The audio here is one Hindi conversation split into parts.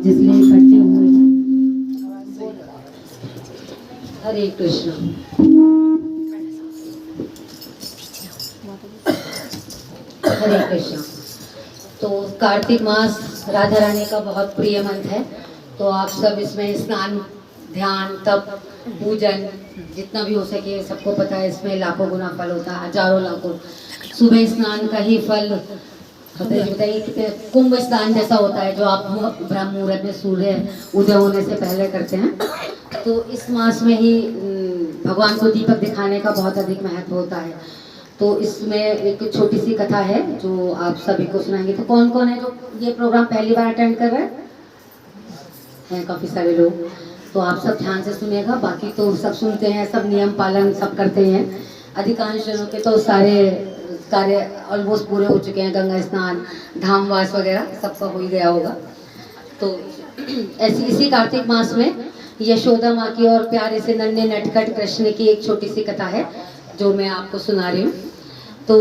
जिसने इकट्ठे हुए। हरे कृष्ण। हरे कृष्ण। तो कार्तिक मास राधा रानी का बहुत प्रिय मंथ है। तो आप सब इसमें स्नान, ध्यान, तप, पूजन जितना भी हो सके, सबको पता है इसमें लाखों गुना फल होता है, हजारों लाखों। सुबह स्नान का ही फल बताइए कितने कुंभ स्नान जैसा होता है, जो आप ब्रह्म मुहूर्त में सूर्य उदय होने से पहले करते हैं। तो इस मास में ही भगवान को दीपक दिखाने का बहुत अधिक महत्व होता है। तो इसमें एक छोटी सी कथा है जो आप सभी को सुनाएंगे। तो कौन कौन है जो ये प्रोग्राम पहली बार अटेंड कर रहे हैं? काफ़ी सारे लोग। तो आप सब ध्यान से सुनिएगा, बाकी तो सब सुनते हैं, सब नियम पालन सब करते हैं। अधिकांश जनों के तो सारे कार्य ऑलमोस्ट पूरे हो चुके हैं, गंगा स्नान, धामवास वगैरह सबका हो ही गया होगा। तो इसी कार्तिक मास में यशोदा माँ की और प्यारे से नन्हे नटखट कृष्ण की एक छोटी सी कथा है जो मैं आपको सुना रही हूँ। तो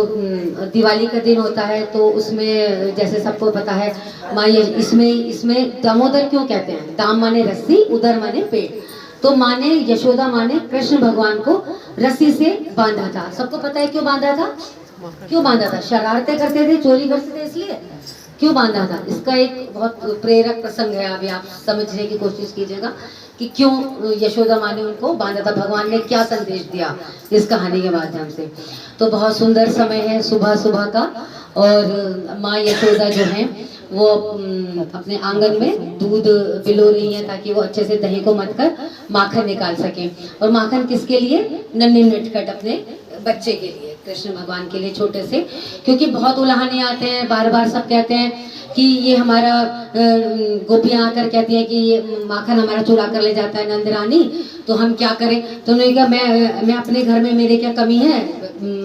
दिवाली का दिन होता है, तो उसमें जैसे सबको पता है माँ इसमें दामोदर क्यों कहते हैं? दाम माने रस्सी, उदर माने पेट। तो माँ ने, यशोदा माँ ने कृष्ण भगवान को रस्सी से बांधा था। सबको पता है क्यों बांधा था? क्यों बांधा था? शरारतें करते थे, चोरी करते थे, इसलिए क्यों बांधा था? इसका एक बहुत प्रेरक प्रसंग है, अभी आप समझने की कोशिश कीजिएगा कि क्यों यशोदा माँ ने उनको बांधा था, भगवान ने क्या संदेश दिया इस कहानी के माध्यम से। तो बहुत सुंदर समय है सुबह सुबह का, और माँ यशोदा जो है वो अपने आंगन में दूध पिलो रही है ताकि वो अच्छे से दही को मथ कर माखन निकाल सके। और माखन किसके लिए? नन्हे नटखट अपने बच्चे के लिए, कृष्ण भगवान के लिए, छोटे से। क्योंकि बहुत उलाहने आते हैं, बार बार सब कहते हैं कि ये हमारा, गोपियाँ आकर कहती हैं कि ये माखन हमारा चुरा कर ले जाता है नंद रानी, तो हम क्या करें? तो उन्होंने कहा मैं अपने घर में मेरे क्या कमी है,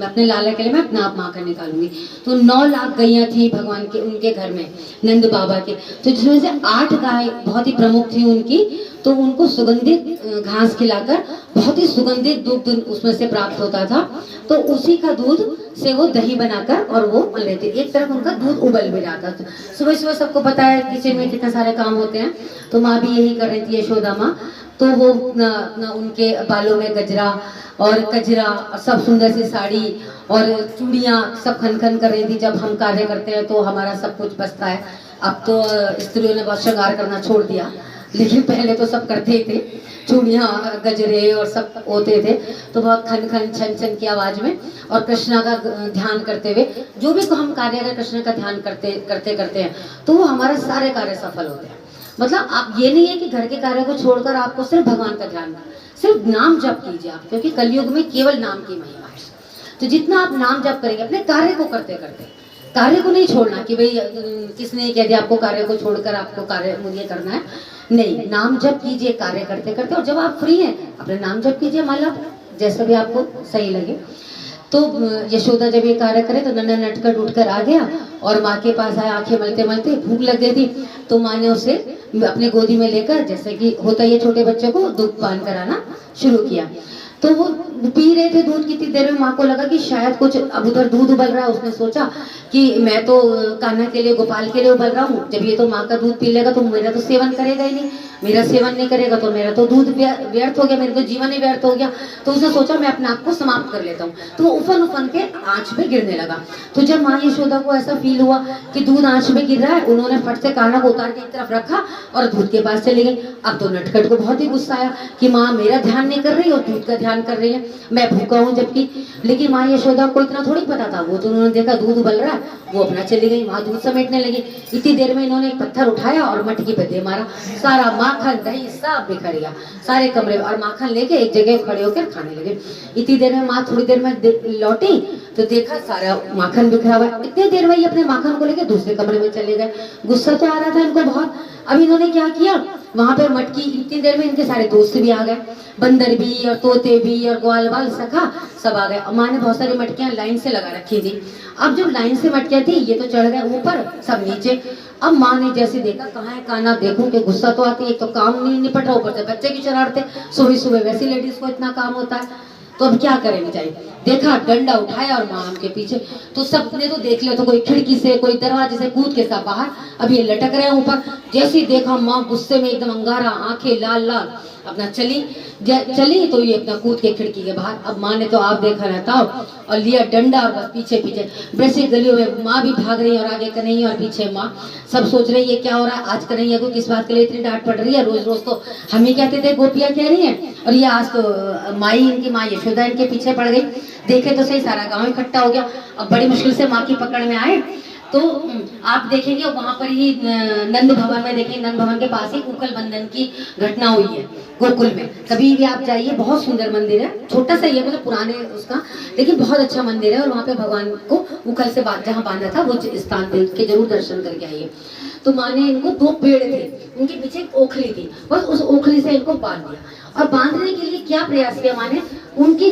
अपने लाला के लिए मैं अपना आप माखन निकालूंगी। तो 9 लाख गैया थी भगवान के, उनके घर में, नंद बाबा के। तो जिसमें से 8 गाय बहुत ही प्रमुख थी उनकी, तो उनको सुगंधित घास खिलाकर बहुत ही सुगंधित दूध उसमें से प्राप्त होता था। तो उसी का दूध से वो दही बनाकर और वो बन लेते। एक तरफ उनका दूध उबल भी रहा था। सुबह सुबह सबको पता है किचन में कितने सारे काम होते हैं, तो माँ भी यही कर रही थी, यशोदा माँ। तो वो उनके बालों में गजरा और कजरा और सब सुंदर सी साड़ी और चूड़ियाँ सब खन खन कर रही थी। जब हम कार्य करते हैं तो हमारा सब कुछ बचता है। अब तो स्त्रियों ने बहुत श्रृंगार करना छोड़ दिया, लेकिन पहले तो सब करते ही थे, चूड़ियाँ गजरे और सब होते थे। तो बहुत खन खन छन छन की आवाज़ में और कृष्णा का ध्यान करते हुए, जो भी हम कार्य अगर कृष्ण का ध्यान करते हैं तो वो हमारे सारे कार्य सफल होते हैं। मतलब आप ये नहीं है कि घर के कार्य को छोड़कर आपको सिर्फ भगवान का ध्यान, सिर्फ नाम जप कीजिए आप, क्योंकि कलयुग में केवल नाम की महिमा है। तो जितना आप नाम जप करेंगे अपने कार्य को करते करते, कार्य को नहीं छोड़ना कि भाई किसने कह दिया आपको कार्य को छोड़कर आपको कार्य मुझे करना है, नहीं, नाम जप कीजिए कार्य करते करते। और जब आप फ्री हैं अपने नाम जप कीजिए, मतलब जैसा भी आपको सही लगे। तो यशोदा जब ये कार्य करे तो नन्हा नटखट उठकर आ गया और माँ के पास आया, आंखें मलते मलते, भूख लग गई थी। तो माँ ने उसे अपने गोदी में लेकर, जैसे कि होता है छोटे बच्चे को, दूध पान कराना शुरू किया। तो वो पी रहे थे दूध। कितनी देर में माँ को लगा कि शायद कुछ अब उधर दूध उबल रहा है। उसने सोचा कि मैं तो कान्हा के लिए, गोपाल के लिए उबल रहा हूँ, जब ये तो माँ का दूध पी लेगा तो मेरा तो सेवन करेगा ही नहीं, मेरा सेवन नहीं करेगा तो मेरा तो दूध व्यर्थ हो गया, मेरे तो जीवन ही व्यर्थ हो गया। तो उसने सोचा मैं अपने आप को समाप्त कर लेता हूँ। तो वो उफन उफन के आँच में गिरने लगा। तो जब माँ यशोदा को ऐसा फील हुआ कि दूध आँच में गिर रहा है, उन्होंने फट से कान्हा को उतार के एक तरफ रखा और दूध के पास चली गई। अब तो नटखट को बहुत ही गुस्सा आया कि माँ मेरा ध्यान नहीं कर रही और दूध का ध्यान कर रही है, मैं भूखा हूँ जबकि। लेकिन माँ यशोदा को इतना थोड़ी पता था, वो तो उन्होंने देखा दूध उबल रहा है, वो अपना चली गई, वहाँ दूध समेटने लगी। इतनी देर में इन्होंने एक पत्थर उठाया और मटकी पे दे मारा, सारा माखन दही सब बिखर गया सारे कमरे में, और माखन लेके एक जगह खड़े होकर खाने लगे। इतनी देर में माँ थोड़ी देर में लौटी तो देखा सारा माखन बिखरा हुआ है। इतनी देर में ये अपने माखन को लेके दूसरे कमरे में चले गए। गुस्सा तो आ रहा था इनको बहुत। अब इन्होंने क्या किया, वहां पे मटकी, इतनी देर में इनके सारे दोस्त भी आ गए, बंदर भी और तोते भी और ग्वाल बाल सखा सब आ गए। माँ ने बहुत सारी मटकियां लाइन से लगा रखी थी। अब जब लाइन से मटकियां थी, ये तो चढ़ गए ऊपर, सब नीचे। अब माँ ने जैसे देखा कहाँ है कान्हा, देखूं कि गुस्सा तो आती है, एक तो काम नहीं निपट रहा, ऊपर से बच्चे की शरारतें, सुबह सुबह वैसे लेडीज को इतना काम होता है, तो अब क्या करें बेचारी। देखा, डंडा उठाया और माँ के पीछे। तो सबने तो देख लिया, तो कोई खिड़की से कोई दरवाजे से कूद के सब बाहर, अब ये लटक रहे हैं ऊपर। जैसे ही देखा माँ गुस्से में एकदम अंगारा, आंखें लाल लाल, अपना चली तो ये अपना कूद के खिड़की के बाहर। अब माँ ने तो आप देखा रहता और लिया डंडा और बस पीछे पीछे वैसे गलियों में माँ भी भाग रही है, और आगे कन्हैया और पीछे माँ। सब सोच रही है क्या हो रहा है, आज कन्हैया को किस बात के लिए इतनी डांट पड़ रही है। रोज रोज तो हम ही कहते थे गोपियाँ कह रही हैं, और ये आज तो माई, इनकी माँ यशोदा इनके पीछे पड़ गई। देखे तो सही, सारा गाँव इकट्ठा हो गया। अब बड़ी मुश्किल से माँ की पकड़ में आए तो आप देखेंगे वहां पर ही नंद भवन में, देखेंगे नंद भवन के पास ही उखल बंधन की घटना हुई है गोकुल में। कभी भी आप जाइए, बहुत सुंदर मंदिर है, छोटा सा ही है, मतलब पुराने उसका, लेकिन बहुत अच्छा मंदिर है। और वहाँ पे भगवान को उखल से जहाँ बांधा था वो स्थान देख के जरूर दर्शन करके आइए। तो माँ ने इनको 2 पेड़ थे, उनके पीछे एक ओखली थी, बस उस ओखली से इनको बांध दिया। और बांधने के लिए क्या प्रयास किया माँ ने, उनकी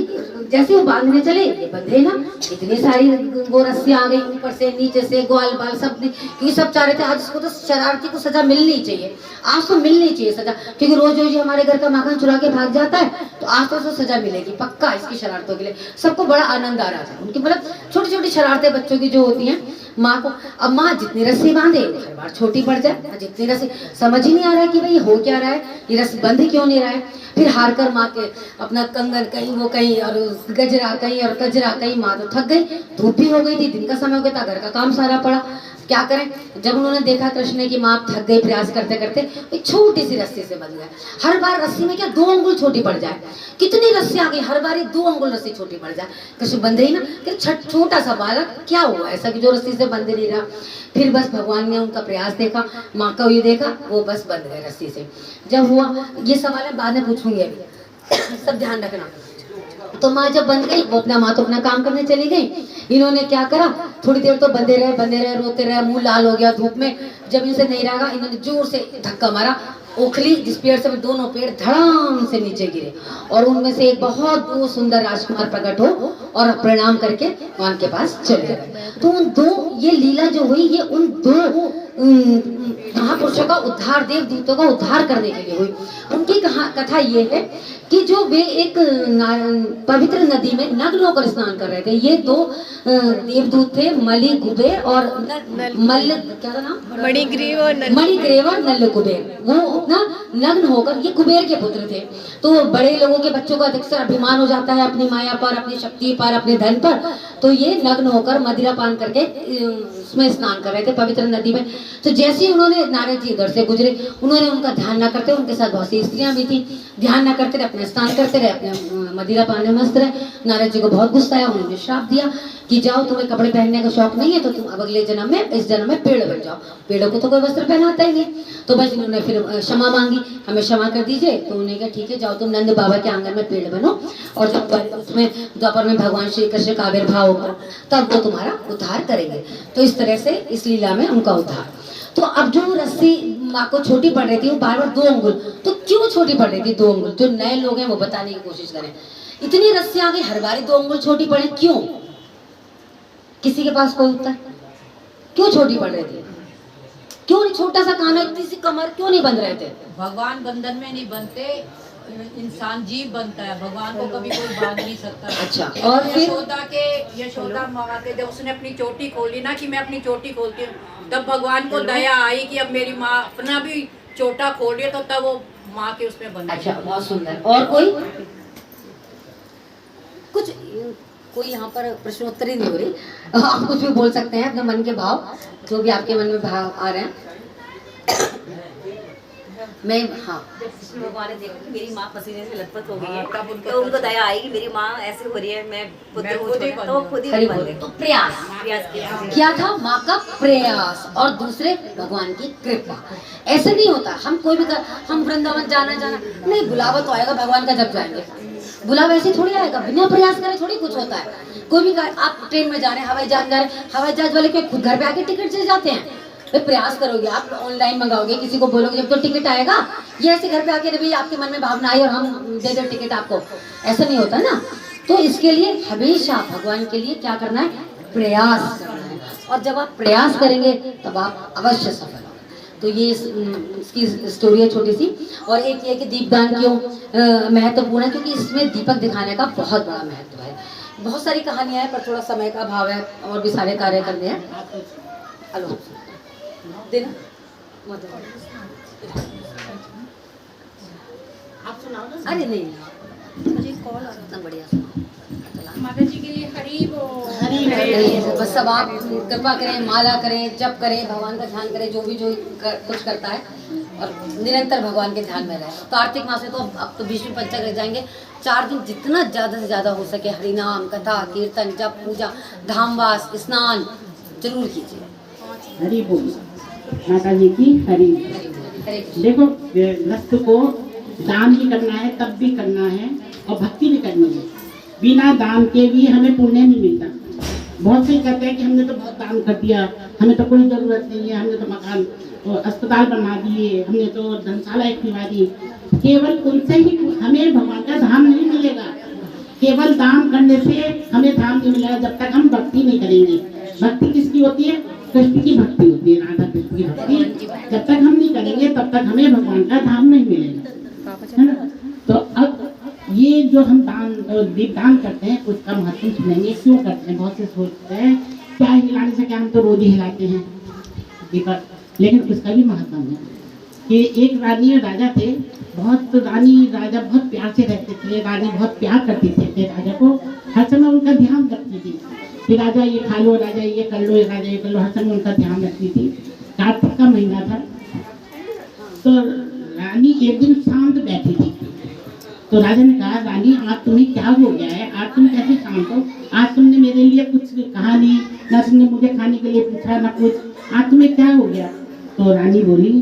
जैसे वो बांधने चले, ये बंधे ना, इतनी सारी वो रस्सियां आ गई ऊपर से नीचे से, ग्वाल बाल सब, क्योंकि सब चाह रहे थे आज इसको तो शरारती को सजा मिलनी चाहिए, आज तो मिलनी चाहिए सजा, क्योंकि रोज रोज हमारे घर का माखन चुरा के भाग जाता है, तो आज तो सजा मिलेगी पक्का इसकी शरारतों के लिए। सबको बड़ा आनंद आ रहा था उनकी, मतलब छोटी छोटी शरारतें बच्चों की जो होती हैं माँ को। अब माँ जितनी रस्सी बांधे हर बार छोटी पड़ जाए, जितनी रस्सी समझ ही नहीं आ रहा है कि भाई हो क्या रहा है, ये रस्सी बंध क्यों नहीं रहा है। फिर हार कर माँ के अपना कंगन कहीं वो कहीं, और गजरा कहीं और कजरा कहीं, माँ तो थक गई, धूप भी हो गई थी, दिन का समय हो गया था, घर का काम सारा पड़ा, क्या करें। जब उन्होंने देखा कृष्ण की माँ थक गई प्रयास करते करते, एक छोटी सी रस्सी से बंध गए। हर बार रस्सी में क्या 2 अंगुल छोटी पड़ जाए, कितनी रस्सी आ गई, हर बार 2 अंगुल रस्सी छोटी पड़ जाए, कृष्ण बंधे ही ना। कि छोटा सा बालक क्या हुआ ऐसा कि जो रस्सी से बंधे नहीं रहा। फिर बस भगवान ने उनका प्रयास देखा, माँ का ये देखा, वो बस बंध गए रस्सी से। जब हुआ, ये सवाल है बाद में पूछूंगी, अभी सब ध्यान रखना। तो माँ जब बंध गई, वो अपना माँ तो अपना काम करने चली गई। इन्होंने क्या करा, थोड़ी देर तो बंधे रहे, रोते रहे, मुंह लाल हो गया धूप में। जब इनसे नहीं रहा, इन्होंने जोर से धक्का मारा, ओखली जिस पेड़ से, दोनों पेड़ धड़ाम से नीचे गिरे, और उनमें से एक बहुत सुंदर राजकुमार प्रकट हो और प्रणाम करके भगवान के पास चले गए। तो उन 2, ये लीला जो हुई, ये उन 2 महापुरुषों का उद्धार, देवदूतों का उद्धार करने के लिए हुई। उनकी कथा ये है कि जो वे एक पवित्र नदी में नग्न होकर स्नान कर रहे थे। ये 2 देवदूत थे, मलि कुबेर और मल्ल, क्या था नाम, मणिग्रीव और नल्ल कुबेर। वो अपना नग्न होकर, ये कुबेर के पुत्र थे। तो बड़े लोगों के बच्चों का अक्सर अभिमान हो जाता है अपनी माया पर, अपनी शक्ति पर, अपने धन पर। तो ये नग्न होकर मदिरा पान करके उसमें स्नान कर रहे थे पवित्र नदी में। तो जैसे ही उन्होंने, नारद जी इधर से गुजरे, उन्होंने उनका ध्यान न करते, उनके साथ बहुत सी स्त्रियां भी थी, ध्यान न करते रहे, अपने स्नान करते रहे, अपने मदिरा पान में मस्त रहे। नारद जी को बहुत गुस्सा आया, उन्होंने श्राप दिया कि जाओ, तुम्हें कपड़े पहनने का शौक नहीं है तो तुम अब अगले जन्म में, इस जन्म में पेड़ बन जाओ। पेड़ों को तो कोई वस्त्र पहनाता ही नहीं। तो बस इन्होंने फिर क्षमा मांगी, हमें क्षमा कर दीजिए। तो उन्होंने कहा ठीक है, जाओ तुम नंद बाबा के आंगन में पेड़ बनो, और जब उसमें द्वापर में भगवान श्री कृष्ण का आविर्भाव होगा तब वो तुम्हारा उद्धार करेंगे। तो इस तरह से इस लीला में उनका उद्धार। तो अब जो रस्सी माँ को छोटी पड़ रही थी, वो बार बार 2 अंगुल, तो क्यों छोटी पड़ रही थी 2 अंगुल? जो नए लोग हैं वो बताने की कोशिश करें। इतनी रस्सी आ गई, हर बार 2 अंगुल छोटी पड़े, क्यों? किसी के पास कोई उत्तर? क्यों छोटी पड़ रही थी? क्यों नहीं, छोटा सा कान है, इतनी सी कमर, क्यों नहीं बंध रहे थे? भगवान बंधन में नहीं बनते, इंसान जीव बनता है, भगवान को कभी कोई बांध नहीं सकता। अच्छा, और फिर यशोदा माँ के जब उसने अपनी चोटी खोली ना, कि मैं अपनी चोटी खोलती हूँ, तब भगवान को दया आई कि अब मेरी माँ अपना भी चोटा खोल है, तो तब वो माँ के उसमें बंध। अच्छा, बहुत सुंदर। और कोई कुछ, कोई यहाँ पर प्रश्नोत्तरी नहीं हो रही, आप कुछ भी बोल सकते हैं, अपने मन के भाव, जो भी आपके मन में भाव आ रहे हैं। मैं, हाँ, जब भगवान ने देखा कि मेरी माँ पसीने से लथपथ हो गई है, तो उनको दया आई कि मेरी माँ ऐसे हो रही है, मैं पुत्र हूँ, तो वो खुद ही बन गए। तो प्रयास क्या था? माँ का प्रयास, और दूसरे भगवान की कृपा। ऐसे नहीं होता, हम कोई भी हम वृंदावन जाना नहीं, बुलावा तो आएगा भगवान का जब जाएंगे, बुलावा ऐसे थोड़ी आएगा, बिना प्रयास करे थोड़ी कुछ होता है। कोई भी आप ट्रेन में जा रहे हैं, हवाई जहाज जा रहे हैं, हवाई जहाज वाले के खुद घर पे आके टिकट से जाते हैं। तो प्रयास करोगे, आप ऑनलाइन मंगाओगे, किसी को बोलोगे जब तो टिकट आएगा, ये ऐसे घर पे आके भाई आपके मन में भावना आई और हम दे दे टिकट आपको, ऐसा नहीं होता ना। तो इसके लिए हमेशा भगवान के लिए क्या करना है? प्रयास करना है, और जब आप प्रयास करेंगे तब आप अवश्य सफल होंगे। तो ये इसकी स्टोरी है छोटी सी। और एक ये कि दीपदान क्यों महत्वपूर्ण है, क्योंकि इसमें दीपक दिखाने का बहुत बड़ा महत्व है बहुत सारी कहानियां हैं पर थोड़ा समय का अभाव है और भी सारे कार्य करने हैं। हेलो देना आप सुनाओ ना। अरे नहीं मुझे कॉल आ रहा था बढ़िया माता जी के लिए हरी बोल। नहीं, बस सब आप कृपा करें, माला करें, जप करें, भगवान का ध्यान करें, जो कुछ करता है और निरंतर भगवान के ध्यान में रहे। कार्तिक मास में तो अब तो 20 पंचक रह जाएंगे, 4 दिन जितना ज़्यादा से ज़्यादा हो सके हरिनाम, कथा, कीर्तन, जप, पूजा, धामवास, स्नान जरूर कीजिए। हरि बोल। माता जी की हरि। हरे देखो गृहस्थ को दान भी करना है, तब भी करना है और भक्ति भी करनी है। बिना दान के भी हमें पुण्य नहीं मिलता। बहुत से कहते हैं कि हमने तो बहुत दान कर दिया, हमें तो कोई ज़रूरत नहीं है, हमने तो मकान अस्पताल बना दिए, हमने तो धर्मशाला एक खुलवा दी। केवल उनसे ही हमें भगवान का धाम नहीं मिलेगा। केवल दान करने से हमें धाम नहीं मिलेगा जब तक हम भक्ति नहीं करेंगे। भक्ति किसकी होती है? कृष्ण की भक्ति होती है, राधा कृष्ण की भक्ति। जब तक हम नहीं करेंगे तब तक हमें भगवान का धाम नहीं मिलेगा, है ना। तो अब ये जो हम दीपदान करते हैं उसका महत्व सुनेंगे, क्यों करते हैं। बहुत से सोचते हैं क्या हिलाने से, क्या हम तो रोज ही हिलाते हैं दीपक, लेकिन उसका भी महत्व है कि एक रानी और राजा थे। बहुत रानी राजा बहुत प्यार से रहते थे, रानी बहुत प्यार करती थी राजा को, हर समय उनका ध्यान रखती थी कि राजा ये खा लो, राजा ये कर लो, राजा ये कर लो, हर समय उनका ध्यान रखती थी। कार्तिक का महीना था तो रानी एक दिन शांत बैठी थी। तो राजा ने कहा, रानी आज तुम्हें क्या हो गया है, आज तुम कैसे शांत हो? आज तुमने मेरे लिए कुछ कहा नहीं, ना तुमने मुझे खाने के लिए पूछा, ना कुछ, आज तुम्हें क्या हो गया? तो रानी बोली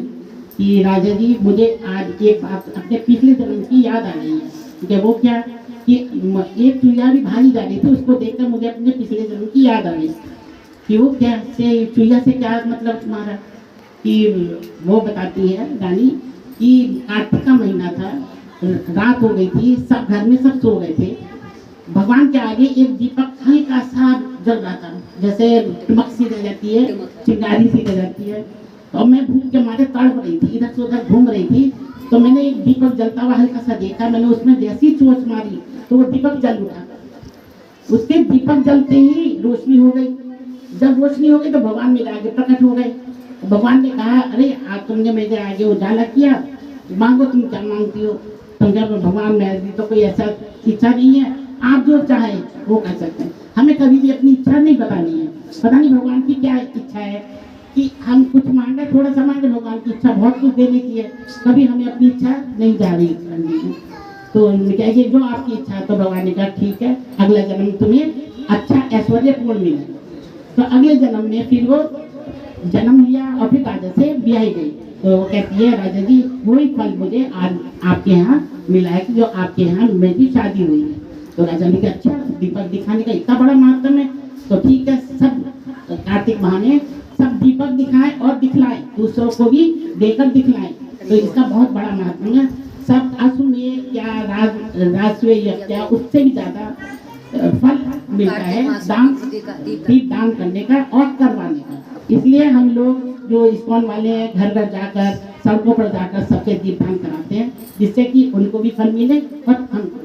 कि राजा जी मुझे आज एक बात अपने पिछले जन्म की याद आ रही है। कि वो क्या कि एक चुईया भी भागी जा रही थी, उसको देखकर मुझे अपने पिछले जन्म की याद आ रही कि वो क्या से चुईया से क्या मतलब तुम्हारा। कि वो बताती है रानी कि कार्तिक का महीना था, रात हो गई थी, सब घर में सब सो गए थे। भगवान के आगे एक दीपक हल्का सा जल रहा था, जैसे टमक सी रह जाती है, चिंगारी सी रह जाती है। और मैं भूख के मारे तड़प रही थी, इधर से उधर घूम रही थी। तो मैंने एक दीपक जलता हुआ हल्का सा देखा, मैंने उसमें जैसी चोंच मारी तो वो दीपक जल उठा। उसके दीपक जलते ही रोशनी हो गई। जब रोशनी हो गई तो भगवान मेरे आगे प्रकट हो गए। भगवान ने कहा, अरे आज तुमने मेरे आगे उजाला किया, मांगो तुम क्या मांगती हो। तुम क्या भगवान मेरी तो कोई ऐसा इच्छा नहीं है, आप जो चाहे वो कर सकते हैं। हमें कभी भी अपनी इच्छा नहीं बतानी है। पता नहीं भगवान की क्या इच्छा है कि हम कुछ मांगे, थोड़ा सा मांगे, भगवान की इच्छा बहुत कुछ देने की है। कभी हमें अपनी इच्छा नहीं जारी करनी है। तो कहेंगे जो आपकी इच्छा है। तो भगवान ने कहा ठीक है, अगला जन्म तुम्हें अच्छा ऐश्वर्यपूर्ण मिले। तो अगले जन्म में फिर वो जन्म लिया और फिर राजा से ब्याही गई। तो वो कहती है, राजा जी वही फल मुझे आज आपके यहाँ मिला है कि जो आपके यहाँ मेरी शादी हुई है। तो राजा ने कहा अच्छा, दीपक दिखाने का इतना बड़ा महत्व है, तो ठीक है, सब कार्तिक माह में सब दीपक दिखाए और दिखलाए, दूसरों को भी देकर दिखलाए। तो इसका बहुत बड़ा महत्व है। सब अश्वमेध क्या राजस्व या क्या उससे भी ज्यादा फल मिलता है दीप दान करने का और करवाने का। इसलिए हम लोग जो इस्कॉन वाले हैं घर घर जाकर, सड़कों पर जाकर सबके दीप दान कराते हैं, जिससे कि उनको भी फल मिले और हमको।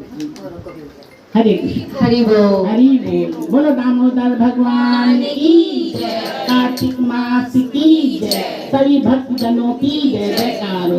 हरे हरि बोल। हरि बोल। बोलो दामोदर भगवान की जय, कार्तिक मास की जय, सभी भक्त जनों की जय जयकार।